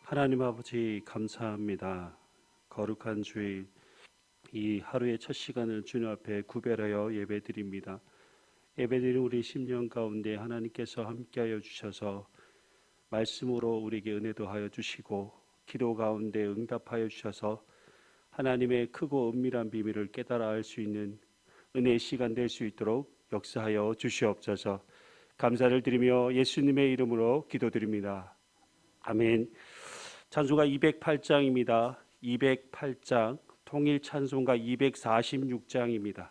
하나님 아버지 감사합니다. 거룩한 주일 이 하루의 첫 시간을 주님 앞에 구별하여 예배드립니다. 예배드린 우리 심령 가운데 하나님께서 함께하여 주셔서 말씀으로 우리에게 은혜도 하여 주시고 기도 가운데 응답하여 주셔서 하나님의 크고 은밀한 비밀을 깨달아 알 수 있는 은혜의 시간 될 수 있도록 역사하여 주시옵소서. 감사를 드리며 예수님의 이름으로 기도드립니다. 아멘. 찬송가 208장입니다. 208장 통일 찬송가 246장입니다.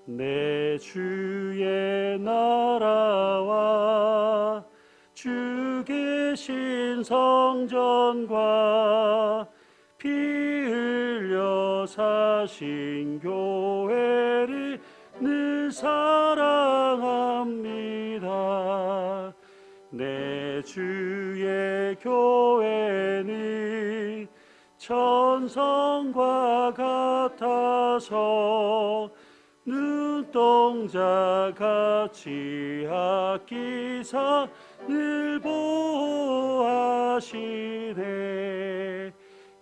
내 주의 나라와 주 계신 성전과 피 흘려 사신 교회를 늘 사랑합니다. 내 주의 교회는 천성과 같아서 눈동자같이 아끼사 늘 보호하시네.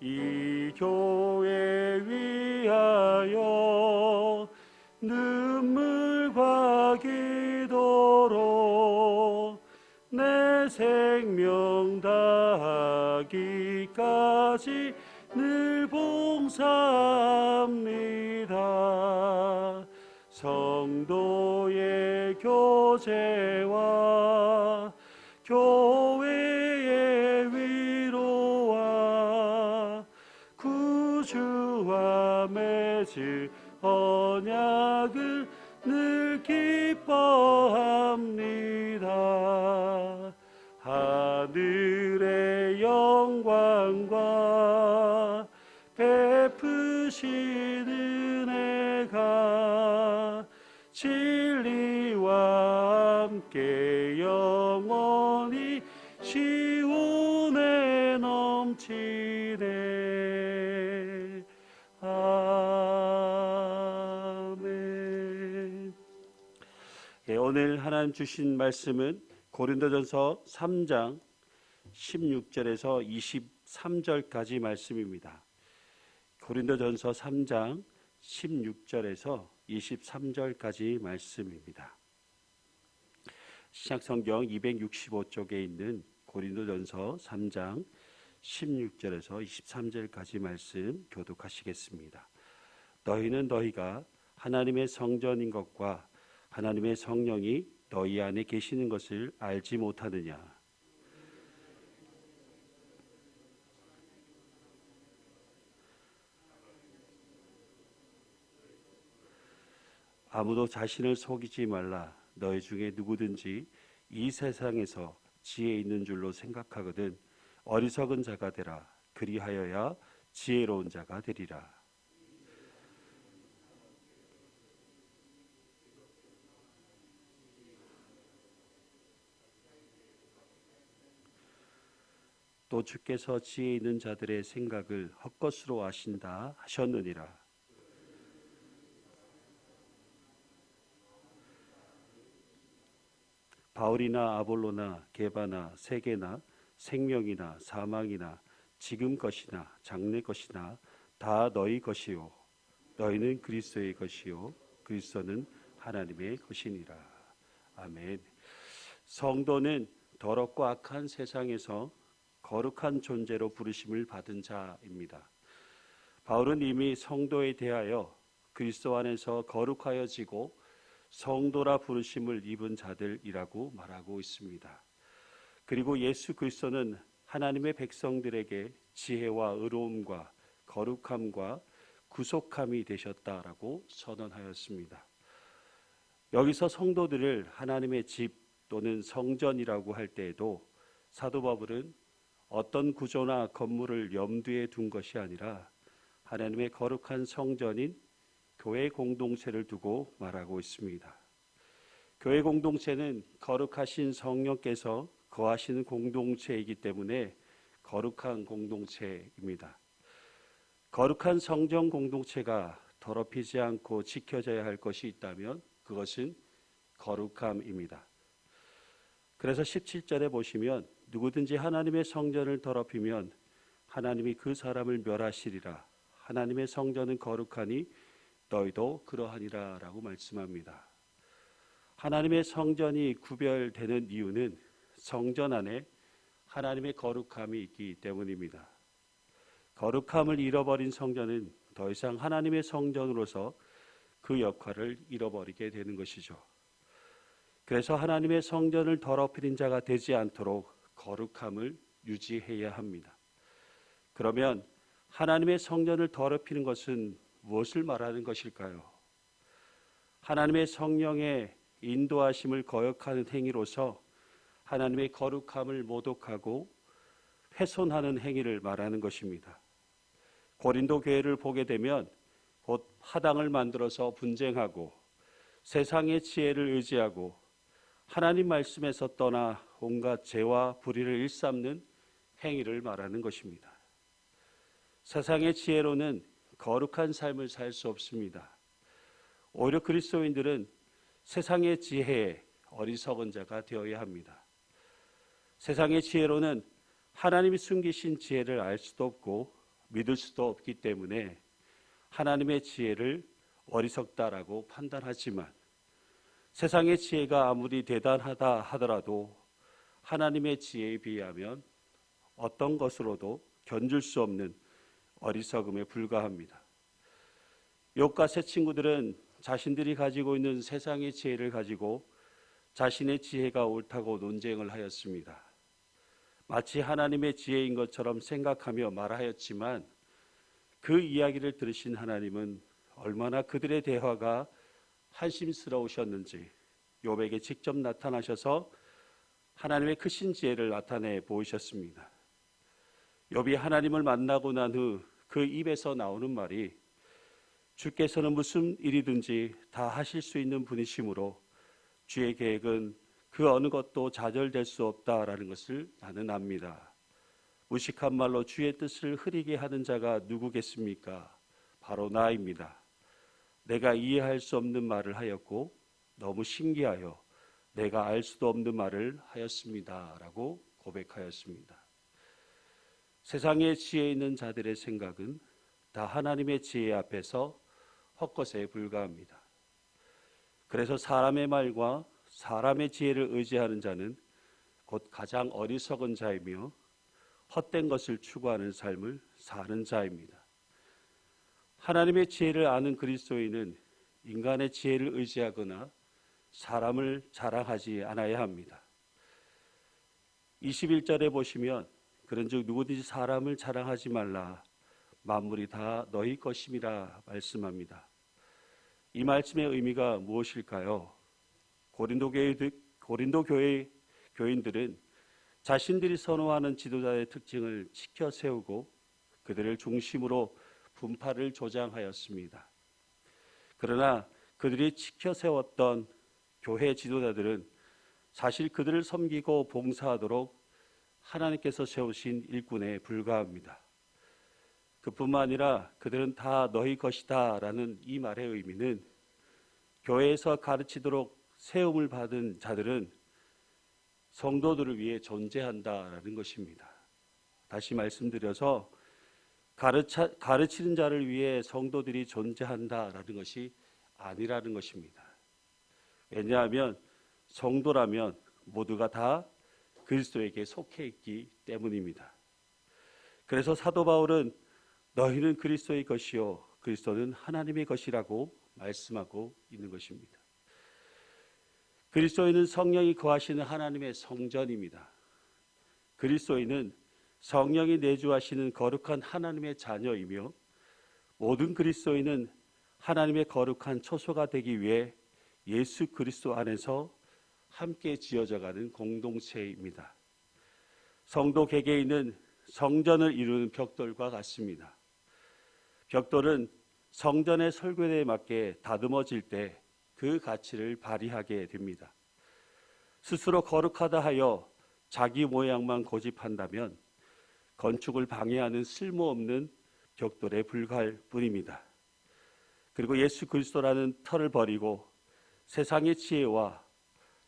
이 교회 위하여 눈물과 기도로 내 생명 다하기까지 늘 봉사합니다. 성도의 교제와 교회의 위로와 구주와 맺을 언약을 늘 기뻐합니다. 하늘의 영광과 베푸신 은혜가 진리와 함께 영원히 시온에 넘치네. 아멘. 오늘 하나님 주신 말씀은 고린도전서 3장 16절에서 23절까지 말씀입니다. 고린도전서 3장 16절에서 23절까지 말씀입니다. 신약성경 265쪽에 있는 고린도전서 3장 16절에서 23절까지 말씀 교독하시겠습니다. 너희는 너희가 하나님의 성전인 것과 하나님의 성령이 너희 안에 계시는 것을 알지 못하느냐? 아무도 자신을 속이지 말라. 너희 중에 누구든지 이 세상에서 지혜 있는 줄로 생각하거든 어리석은 자가 되라. 그리하여야 지혜로운 자가 되리라. 또 주께서 지혜 있는 자들의 생각을 헛것으로 아신다 하셨느니라. 바울이나 아볼로나 게바나 세계나 생명이나 사망이나 지금 것이나 장래 것이나 다 너희 것이요 너희는 그리스도의 것이요 그리스도는 하나님의 것이니라. 아멘. 성도는 더럽고 악한 세상에서 거룩한 존재로 부르심을 받은 자입니다. 바울은 이미 성도에 대하여 그리스도 안에서 거룩하여지고 성도라 부르심을 입은 자들이라고 말하고 있습니다. 그리고 예수 그리스도는 하나님의 백성들에게 지혜와 의로움과 거룩함과 구속함이 되셨다라고 선언하였습니다. 여기서 성도들을 하나님의 집 또는 성전이라고 할 때에도 사도 바울은 어떤 구조나 건물을 염두에 둔 것이 아니라 하나님의 거룩한 성전인 교회 공동체를 두고 말하고 있습니다. 교회 공동체는 거룩하신 성령께서 거하시는 공동체이기 때문에 거룩한 공동체입니다. 거룩한 성전 공동체가 더럽히지 않고 지켜져야 할 것이 있다면 그것은 거룩함입니다. 그래서 17절에 보시면 누구든지 하나님의 성전을 더럽히면 하나님이 그 사람을 멸하시리라. 하나님의 성전은 거룩하니 너희도 그러하니라 라고 말씀합니다. 하나님의 성전이 구별되는 이유는 성전 안에 하나님의 거룩함이 있기 때문입니다. 거룩함을 잃어버린 성전은 더 이상 하나님의 성전으로서 그 역할을 잃어버리게 되는 것이죠. 그래서 하나님의 성전을 더럽히는 자가 되지 않도록 거룩함을 유지해야 합니다. 그러면 하나님의 성전을 더럽히는 것은 무엇을 말하는 것일까요? 하나님의 성령의 인도하심을 거역하는 행위로서 하나님의 거룩함을 모독하고 훼손하는 행위를 말하는 것입니다. 고린도 교회를 보게 되면 곧 화당을 만들어서 분쟁하고 세상의 지혜를 의지하고 하나님 말씀에서 떠나 온갖 죄와 불의를 일삼는 행위를 말하는 것입니다. 세상의 지혜로는 거룩한 삶을 살 수 없습니다. 오히려 그리스도인들은 세상의 지혜에 어리석은 자가 되어야 합니다. 세상의 지혜로는 하나님이 숨기신 지혜를 알 수도 없고 믿을 수도 없기 때문에 하나님의 지혜를 어리석다라고 판단하지만 세상의 지혜가 아무리 대단하다 하더라도 하나님의 지혜에 비하면 어떤 것으로도 견줄 수 없는 어리석음에 불과합니다. 욥과 세 친구들은 자신들이 가지고 있는 세상의 지혜를 가지고 자신의 지혜가 옳다고 논쟁을 하였습니다. 마치 하나님의 지혜인 것처럼 생각하며 말하였지만 그 이야기를 들으신 하나님은 얼마나 그들의 대화가 한심스러우셨는지 욥에게 직접 나타나셔서 하나님의 크신 지혜를 나타내 보이셨습니다. 욥이 하나님을 만나고 난 후 그 입에서 나오는 말이 주께서는 무슨 일이든지 다 하실 수 있는 분이시므로 주의 계획은 그 어느 것도 좌절될 수 없다라는 것을 나는 압니다. 무식한 말로 주의 뜻을 흐리게 하는 자가 누구겠습니까? 바로 나입니다. 내가 이해할 수 없는 말을 하였고 너무 신기하여 내가 알 수도 없는 말을 하였습니다. 라고 고백하였습니다. 세상의 지혜 있는 자들의 생각은 다 하나님의 지혜 앞에서 헛것에 불과합니다. 그래서 사람의 말과 사람의 지혜를 의지하는 자는 곧 가장 어리석은 자이며 헛된 것을 추구하는 삶을 사는 자입니다. 하나님의 지혜를 아는 그리스도인은 인간의 지혜를 의지하거나 사람을 자랑하지 않아야 합니다. 21절에 보시면 그런즉 누구든지 사람을 자랑하지 말라 만물이 다 너희 것임이라 말씀합니다. 이 말씀의 의미가 무엇일까요? 고린도 교회 교인들은 자신들이 선호하는 지도자의 특징을 지켜 세우고 그들을 중심으로 분파를 조장하였습니다. 그러나 그들이 지켜 세웠던 교회 지도자들은 사실 그들을 섬기고 봉사하도록 하나님께서 세우신 일꾼에 불과합니다. 그뿐만 아니라 그들은 다 너희 것이다 라는 이 말의 의미는 교회에서 가르치도록 세움을 받은 자들은 성도들을 위해 존재한다라는 것입니다. 다시 말씀드려서 가르치는 자를 위해 성도들이 존재한다라는 것이 아니라는 것입니다. 왜냐하면 성도라면 모두가 다 그리스도에게 속해 있기 때문입니다. 그래서 사도 바울은 너희는 그리스도의 것이요 그리스도는 하나님의 것이라고 말씀하고 있는 것입니다. 그리스도인은 성령이 거하시는 하나님의 성전입니다. 그리스도인은 성령이 내주하시는 거룩한 하나님의 자녀이며 모든 그리스도인은 하나님의 거룩한 초소가 되기 위해 예수 그리스도 안에서 함께 지어져가는 공동체입니다. 성도 개개인은 성전을 이루는 벽돌과 같습니다. 벽돌은 성전의 설계도에 맞게 다듬어질 때 그 가치를 발휘하게 됩니다. 스스로 거룩하다 하여 자기 모양만 고집한다면 건축을 방해하는 쓸모없는 벽돌에 불과할 뿐입니다. 그리고 예수 그리스도라는 터를 버리고 세상의 지혜와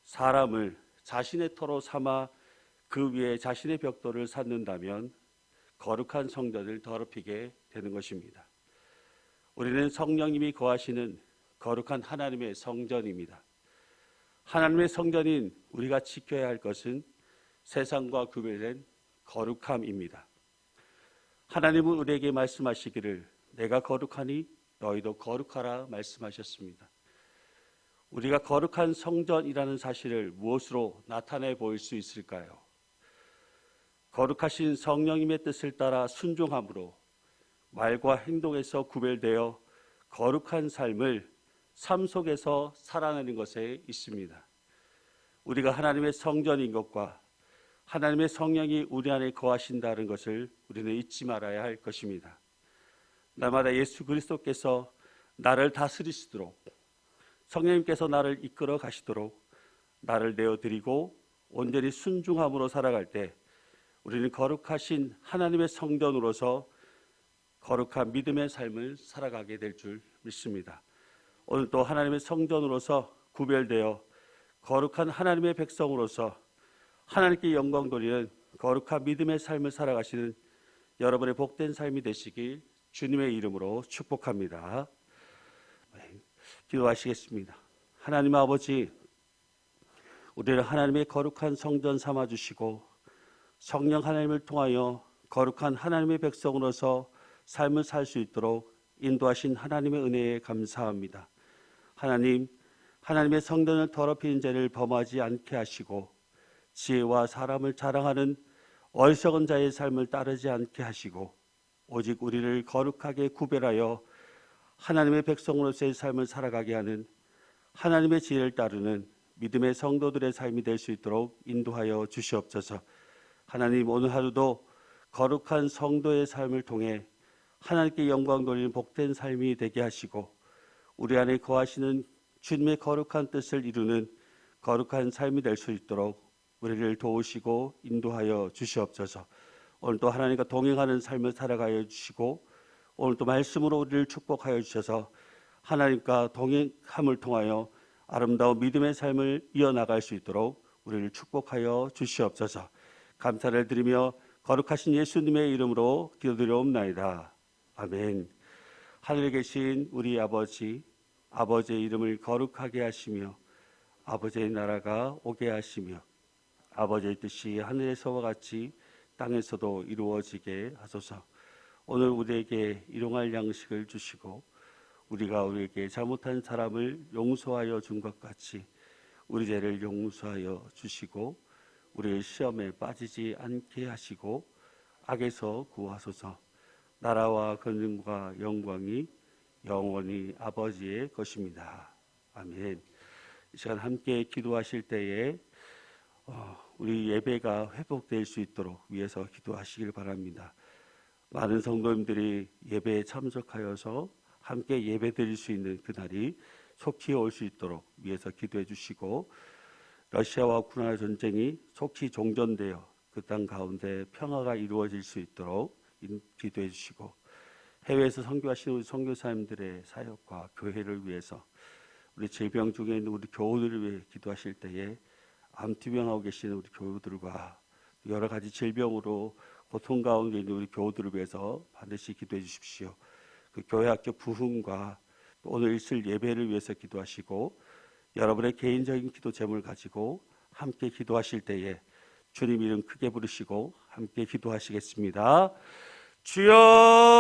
사람을 자신의 터로 삼아 그 위에 자신의 벽돌을 쌓는다면 거룩한 성전을 더럽히게 되는 것입니다. 우리는 성령님이 거하시는 거룩한 하나님의 성전입니다. 하나님의 성전인 우리가 지켜야 할 것은 세상과 구별된 거룩함입니다. 하나님은 우리에게 말씀하시기를 내가 거룩하니 너희도 거룩하라 말씀하셨습니다. 우리가 거룩한 성전이라는 사실을 무엇으로 나타내 보일 수 있을까요? 거룩하신 성령님의 뜻을 따라 순종함으로 말과 행동에서 구별되어 거룩한 삶을 삶 속에서 살아내는 것에 있습니다. 우리가 하나님의 성전인 것과 하나님의 성령이 우리 안에 거하신다는 것을 우리는 잊지 말아야 할 것입니다. 날마다 예수 그리스도께서 나를 다스리시도록, 성령님께서 나를 이끌어 가시도록 나를 내어드리고 온전히 순종함으로 살아갈 때 우리는 거룩하신 하나님의 성전으로서 거룩한 믿음의 삶을 살아가게 될 줄 믿습니다. 오늘 또 하나님의 성전으로서 구별되어 거룩한 하나님의 백성으로서 하나님께 영광 돌리는 거룩한 믿음의 삶을 살아가시는 여러분의 복된 삶이 되시길 주님의 이름으로 축복합니다. 기도하시겠습니다. 하나님 아버지, 우리를 하나님의 거룩한 성전 삼아주시고 성령 하나님을 통하여 거룩한 하나님의 백성으로서 삶을 살 수 있도록 인도하신 하나님의 은혜에 감사합니다. 하나님, 하나님의 성전을 더럽히는 죄를 범하지 않게 하시고 지혜와 사람을 자랑하는 어리석은 자의 삶을 따르지 않게 하시고 오직 우리를 거룩하게 구별하여 하나님의 백성으로서의 삶을 살아가게 하는 하나님의 지혜를 따르는 믿음의 성도들의 삶이 될 수 있도록 인도하여 주시옵소서. 하나님, 오늘 하루도 거룩한 성도의 삶을 통해 하나님께 영광 돌리는 복된 삶이 되게 하시고 우리 안에 거하시는 주님의 거룩한 뜻을 이루는 거룩한 삶이 될 수 있도록 우리를 도우시고 인도하여 주시옵소서. 오늘도 하나님과 동행하는 삶을 살아가여 주시고 오늘도 말씀으로 우리를 축복하여 주셔서 하나님과 동행함을 통하여 아름다운 믿음의 삶을 이어나갈 수 있도록 우리를 축복하여 주시옵소서. 감사를 드리며 거룩하신 예수님의 이름으로 기도드리옵나이다. 아멘. 하늘에 계신 우리 아버지, 아버지의 이름을 거룩하게 하시며 아버지의 나라가 오게 하시며 아버지의 뜻이 하늘에서와 같이 땅에서도 이루어지게 하소서. 오늘 우리에게 일용할 양식을 주시고 우리가 우리에게 잘못한 사람을 용서하여 준 것 같이 우리 죄를 용서하여 주시고 우리의 시험에 빠지지 않게 하시고 악에서 구하소서. 나라와 권능과 영광이 영원히 아버지의 것입니다. 아멘. 이 시간 함께 기도하실 때에 우리 예배가 회복될 수 있도록 위해서 기도하시길 바랍니다. 많은 성도님들이 예배에 참석하여서 함께 예배 드릴 수 있는 그날이 속히 올 수 있도록 위해서 기도해 주시고 러시아와 우크라이나 전쟁이 속히 종전되어 그 땅 가운데 평화가 이루어질 수 있도록 기도해 주시고 해외에서 선교하시는 우리 선교사님들의 사역과 교회를 위해서 우리 질병 중에 있는 우리 교우들을 위해 기도하실 때에 암투병하고 계시는 우리 교우들과 여러 가지 질병으로 고통 가운데 있는 우리 교우들을 위해서 반드시 기도해 주십시오. 그 교회 학교 부흥과 또 오늘 있을 예배를 위해서 기도하시고 여러분의 개인적인 기도 제목을 가지고 함께 기도하실 때에 주님 이름 크게 부르시고 함께 기도하시겠습니다. 주여